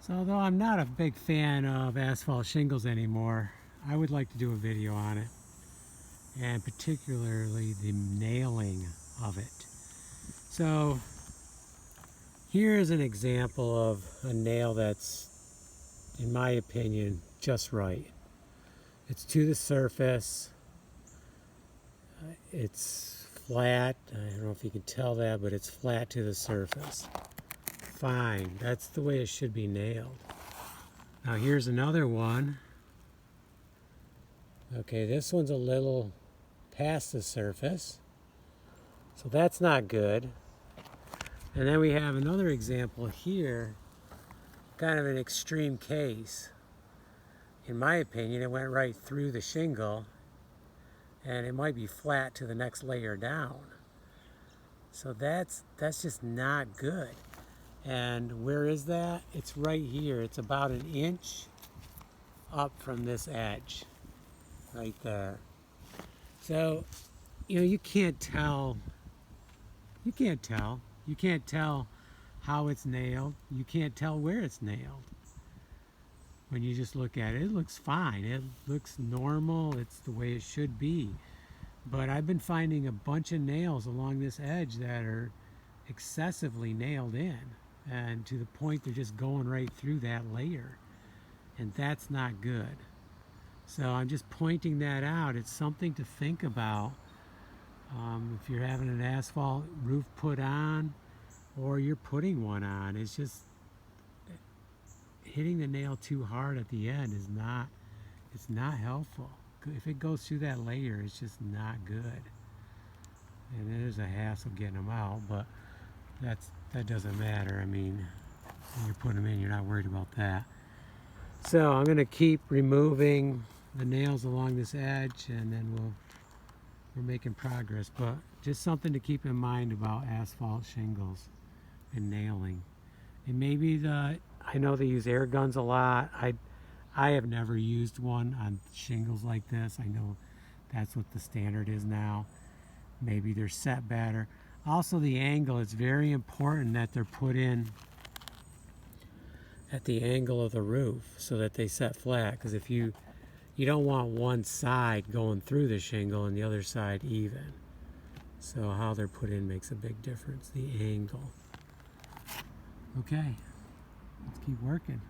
So although I'm not a big fan of asphalt shingles anymore, I would like to do a video on it, and particularly the nailing of it. So here's an example of a nail that's, in my opinion, just right. It's to the surface. It's flat. I don't know if you can tell that, but it's flat to the surface. Fine. That's the way it should be nailed. Now here's another one. Okay, this one's a little past the surface, so that's not good. And then we have another example here, kind of an extreme case. In my opinion, it went right through the shingle, and it might be flat to the next layer down. So that's just not good. And where is that? It's right here. It's about an inch up from this edge, right there. So, you can't tell. You can't tell. You can't tell how it's nailed. You can't tell where it's nailed. When you just look at it, it looks fine. It looks normal. It's the way it should be. But I've been finding a bunch of nails along this edge that are excessively nailed in, and to the point they're just going right through that layer, and that's not good. So I'm just pointing that out. It's something to think about if you're having an asphalt roof put on, or you're putting one on. It's just hitting the nail too hard at the end is not, it's not helpful. If it goes through that layer, it's just not good. And there's a hassle getting them out, but that doesn't matter. I mean, when you're putting them in, you're not worried about that. So I'm going to keep removing the nails along this edge, and then we're making progress. But just something to keep in mind about asphalt shingles and nailing. And maybe I know they use air guns a lot. I have never used one on shingles like this. I know that's what the standard is now. Maybe they're set better. Also, the angle, it's very important that they're put in at the angle of the roof so that they set flat, because if you don't want one side going through the shingle and the other side even. So how they're put in makes a big difference, the angle. Okay, let's keep working.